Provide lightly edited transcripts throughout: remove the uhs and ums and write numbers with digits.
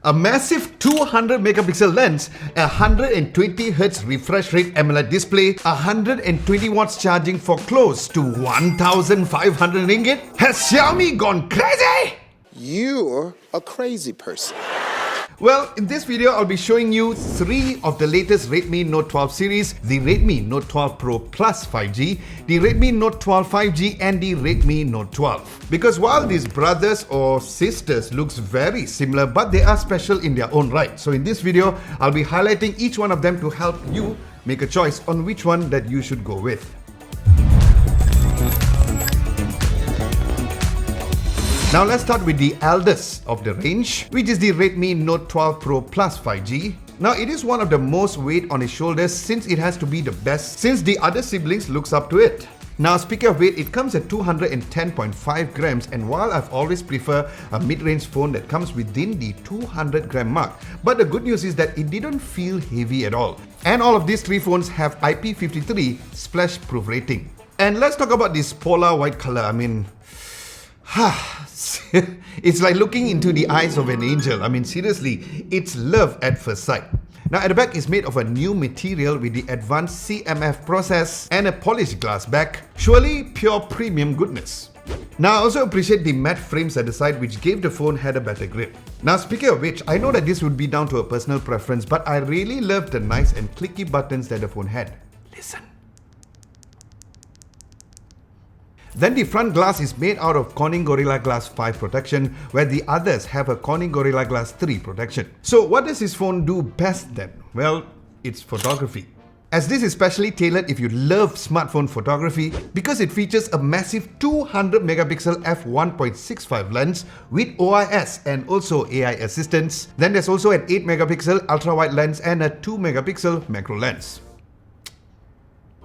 A massive 200 megapixel lens, a 120Hz refresh rate AMOLED display, 120 watts charging for close to 1,500 ringgit. Has Xiaomi gone crazy? You're a crazy person. Well, in this video, I'll be showing you 3 of the latest Redmi Note 12 series, the Redmi Note 12 Pro Plus 5G, the Redmi Note 12 5G and the Redmi Note 12. Because while these brothers or sisters looks very similar, but they are special in their own right. So in this video, I'll be highlighting each one of them to help you make a choice on which one that you should go with. Now let's start with the eldest of the range, which is the Redmi Note 12 Pro Plus 5G. Now it is one of the most weight on its shoulders since it has to be the best since the other siblings looks up to it. Now speaking of weight, it comes at 210.5 grams, and while I've always preferred a mid-range phone that comes within the 200 gram mark, but the good news is that it didn't feel heavy at all. And all of these 3 phones have IP53 splash proof rating. And let's talk about this polar white color. I mean, it's like looking into the eyes of an angel. I mean, seriously, it's love at first sight. Now, at the back is made of a new material with the advanced CMF process and a polished glass back. Surely pure premium goodness. Now, I also appreciate the matte frames at the side, which gave the phone had a better grip. Now, speaking of which, I know that this would be down to a personal preference, but I really love the nice and clicky buttons that the phone had. Listen. Then the front glass is made out of Corning Gorilla Glass 5 protection, where the others have a Corning Gorilla Glass 3 protection. So what does this phone do best then? Well, it's photography. As this is specially tailored if you love smartphone photography because it features a massive 200 megapixel f1.65 lens with OIS and also AI assistance. Then there's also an 8 megapixel ultra wide lens and a 2 megapixel macro lens.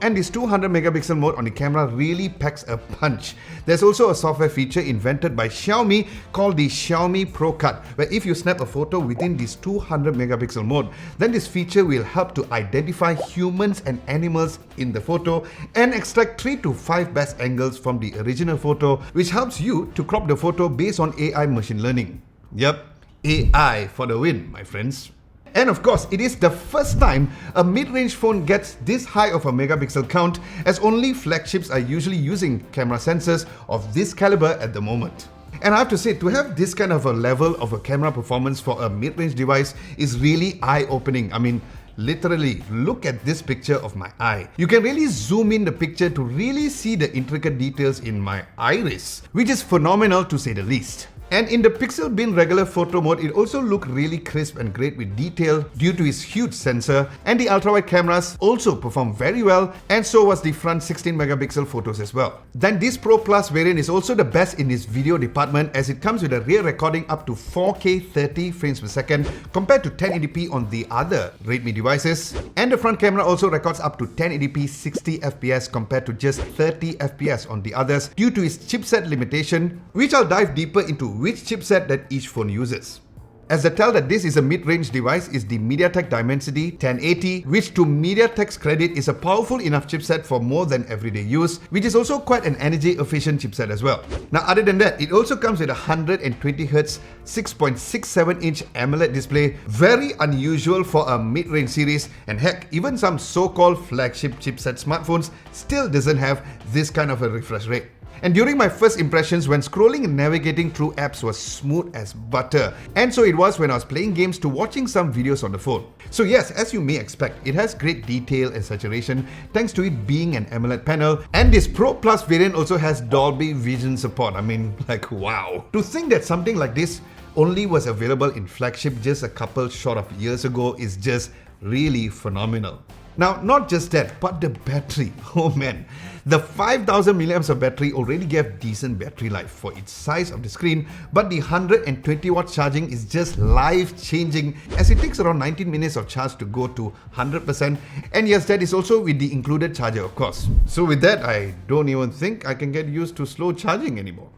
And this 200 megapixel mode on the camera really packs a punch. There's also a software feature invented by Xiaomi called the Xiaomi Pro Cut, where if you snap a photo within this 200 megapixel mode, then this feature will help to identify humans and animals in the photo and extract 3 to 5 best angles from the original photo, which helps you to crop the photo based on AI machine learning. Yep, AI for the win, my friends. And of course, it is the first time a mid-range phone gets this high of a megapixel count, as only flagships are usually using camera sensors of this caliber at the moment. And I have to say, to have this kind of a level of a camera performance for a mid-range device is really eye-opening. I mean, literally, look at this picture of my eye. You can really zoom in the picture to really see the intricate details in my iris, which is phenomenal to say the least. And in the Pixel Bin regular photo mode, it also looked really crisp and great with detail due to its huge sensor, and the ultra-wide cameras also perform very well, and so was the front 16 megapixel photos as well. Then this Pro Plus variant is also the best in this video department, as it comes with a rear recording up to 4K 30 frames per second compared to 1080p on the other Redmi devices, and the front camera also records up to 1080p 60 FPS compared to just 30 FPS on the others due to its chipset limitation, which I'll dive deeper into which chipset that each phone uses. As the tell that this is a mid-range device is the MediaTek Dimensity 1080, which to MediaTek's credit is a powerful enough chipset for more than everyday use, which is also quite an energy-efficient chipset as well. Now other than that, it also comes with a 120Hz 6.67-inch AMOLED display, very unusual for a mid-range series, and heck, even some so-called flagship chipset smartphones still doesn't have this kind of a refresh rate. And during my first impressions when scrolling and navigating through apps was smooth as butter. And so it was when I was playing games to watching some videos on the phone. So yes, as you may expect, it has great detail and saturation thanks to it being an AMOLED panel. And this Pro Plus variant also has Dolby Vision support. I mean, like wow. To think that something like this only was available in flagship just a couple short of years ago is just really phenomenal. Now, not just that, but the battery. Oh man, the 5000 milliamps of battery already gave decent battery life for its size of the screen, but the 120 watt charging is just life-changing as it takes around 19 minutes of charge to go to 100%. And yes, that is also with the included charger, of course. So with that, I don't even think I can get used to slow charging anymore.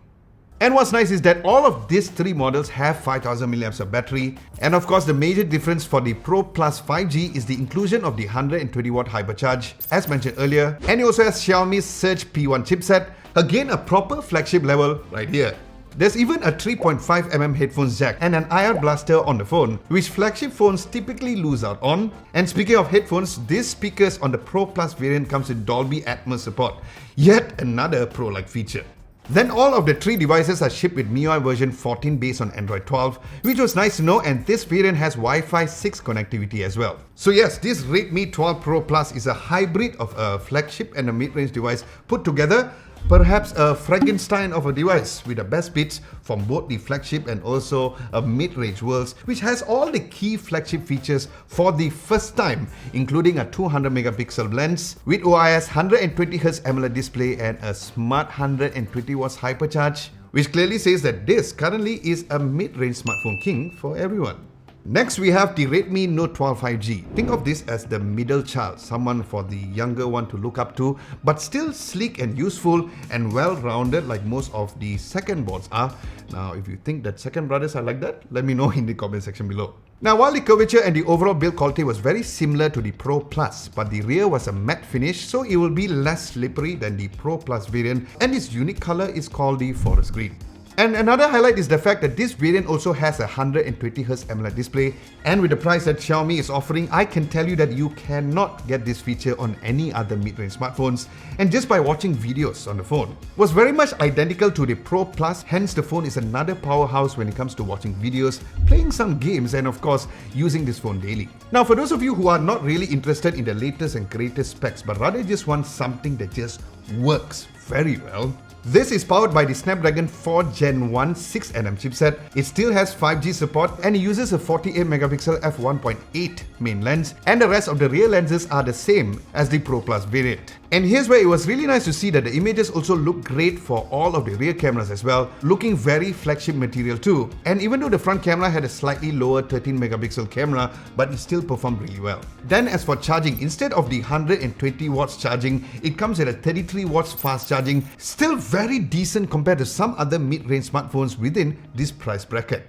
And what's nice is that all of these 3 models have 5000 milliamps of battery. And of course, the major difference for the Pro Plus 5G is the inclusion of the 120 watt hypercharge, as mentioned earlier. And it also has Xiaomi's Surge P1 chipset, again a proper flagship level right here. There's even a 3.5mm headphones jack and an IR blaster on the phone, which flagship phones typically lose out on. And speaking of headphones, these speakers on the Pro Plus variant comes with Dolby Atmos support, yet another pro-like feature. Then all of the three devices are shipped with MIUI version 14 based on Android 12, which was nice to know, and this variant has Wi-Fi 6 connectivity as well. So yes, this Redmi 12 Pro Plus is a hybrid of a flagship and a mid-range device put together. Perhaps a Frankenstein of a device with the best bits from both the flagship and also a mid-range worlds, which has all the key flagship features for the first time, including a 200 megapixel lens with OIS 120Hz AMOLED display and a smart 120 watts hypercharge, which clearly says that this currently is a mid-range smartphone king for everyone. Next, we have the Redmi Note 12 5G. Think of this as the middle child, someone for the younger one to look up to, but still sleek and useful and well-rounded like most of the second boards are. Now, if you think that second brothers are like that, let me know in the comment section below. Now, while the curvature and the overall build quality was very similar to the Pro Plus, but the rear was a matte finish, so it will be less slippery than the Pro Plus variant, and its unique color is called the forest green. And another highlight is the fact that this variant also has a 120Hz AMOLED display, and with the price that Xiaomi is offering, I can tell you that you cannot get this feature on any other mid-range smartphones, and just by watching videos on the phone. Was very much identical to the Pro Plus, hence the phone is another powerhouse when it comes to watching videos, playing some games, and of course, using this phone daily. Now, for those of you who are not really interested in the latest and greatest specs, but rather just want something that just works very well, this is powered by the Snapdragon 4 Gen 1 6nm chipset. It still has 5G support and it uses a 48 megapixel f1.8 main lens, and the rest of the rear lenses are the same as the Pro Plus variant. And here's where it was really nice to see that the images also look great for all of the rear cameras as well, looking very flagship material too. And even though the front camera had a slightly lower 13 megapixel camera, but it still performed really well. Then as for charging, instead of the 120 watts charging, it comes at a 33 watts fast charging, still very decent compared to some other mid-range smartphones within this price bracket.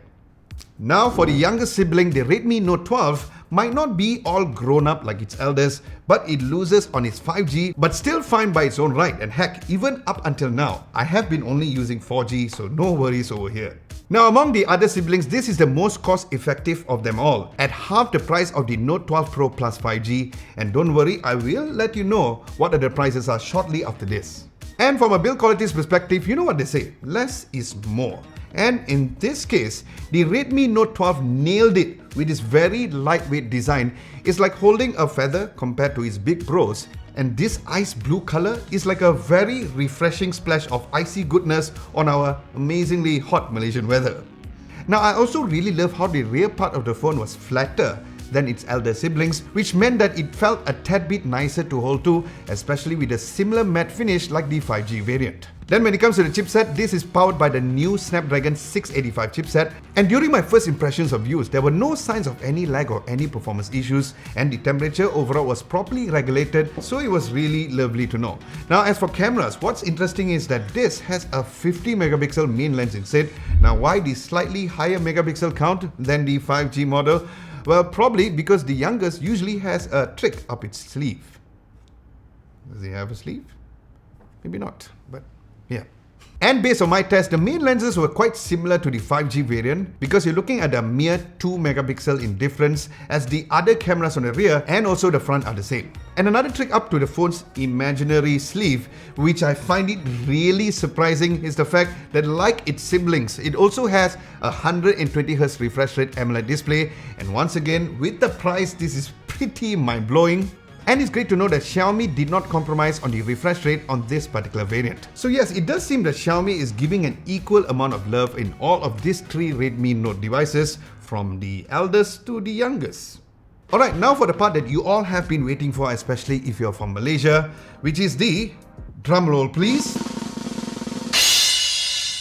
Now for the younger sibling, the Redmi Note 12 might not be all grown up like its elders, but it loses on its 5G, but still fine by its own right, and heck, even up until now, I have been only using 4G, so no worries over here. Now among the other siblings, this is the most cost-effective of them all, at half the price of the Note 12 Pro Plus 5G, and don't worry, I will let you know what other prices are shortly after this. And from a build quality's perspective, you know what they say, less is more. And in this case, the Redmi Note 12 nailed it with its very lightweight design. It's like holding a feather compared to its big bros. And this ice blue color is like a very refreshing splash of icy goodness on our amazingly hot Malaysian weather. Now, I also really love how the rear part of the phone was flatter than its elder siblings, which meant that it felt a tad bit nicer to hold to, especially with a similar matte finish like the 5G variant. Then when it comes to the chipset, this is powered by the new Snapdragon 685 chipset, and during my first impressions of use, there were no signs of any lag or any performance issues, and the temperature overall was properly regulated, so it was really lovely to know. Now as for cameras, what's interesting is that this has a 50 megapixel main lens instead. Now why the slightly higher megapixel count than the 5G model? Well, probably because the youngest usually has a trick up its sleeve. Does he have a sleeve? Maybe not, but yeah. And based on my test, the main lenses were quite similar to the 5G variant because you're looking at a mere 2 megapixel in difference, as the other cameras on the rear and also the front are the same. And another trick up to the phone's imaginary sleeve, which I find it really surprising, is the fact that like its siblings, it also has a 120Hz refresh rate AMOLED display, and once again, with the price, this is pretty mind-blowing. And it's great to know that Xiaomi did not compromise on the refresh rate on this particular variant. So yes, it does seem that Xiaomi is giving an equal amount of love in all of these three Redmi Note devices, from the eldest to the youngest. Alright, now for the part that you all have been waiting for, especially if you're from Malaysia, which is the, drumroll please,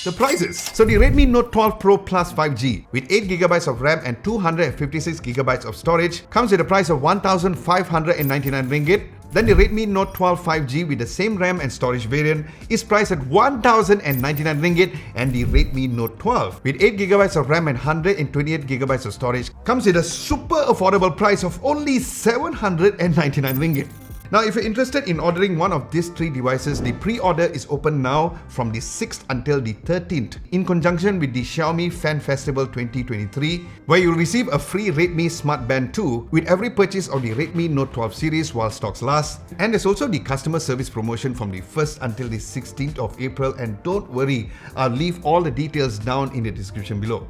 the prices. So the Redmi Note 12 Pro Plus 5G with 8GB of RAM and 256GB of storage comes with a price of 1,599 ringgit. Then the Redmi Note 12 5G with the same RAM and storage variant is priced at 1,099 ringgit, and the Redmi Note 12 with 8GB of RAM and 128GB of storage comes with a super affordable price of only 799 ringgit. Now, if you're interested in ordering one of these 3 devices, the pre-order is open now from the 6th until the 13th in conjunction with the Xiaomi Fan Festival 2023, where you'll receive a free Redmi Smart Band 2 with every purchase of the Redmi Note 12 series while stocks last. And there's also the customer service promotion from the 1st until the 16th of April. And don't worry, I'll leave all the details down in the description below.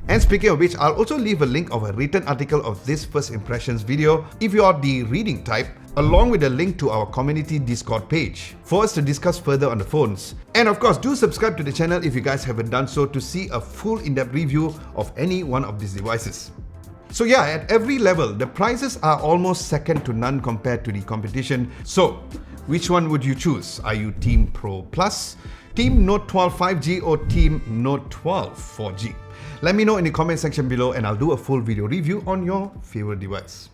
And speaking of which, I'll also leave a link of a written article of this first impressions video if you are the reading type, along with a link to our community Discord page for us to discuss further on the phones. And of course, do subscribe to the channel if you guys haven't done so to see a full in-depth review of any one of these devices. So yeah, at every level, the prices are almost second to none compared to the competition. So, which one would you choose? Are you Team Pro Plus, Team Note 12 5G or Team Note 12 4G? Let me know in the comment section below and I'll do a full video review on your favorite device.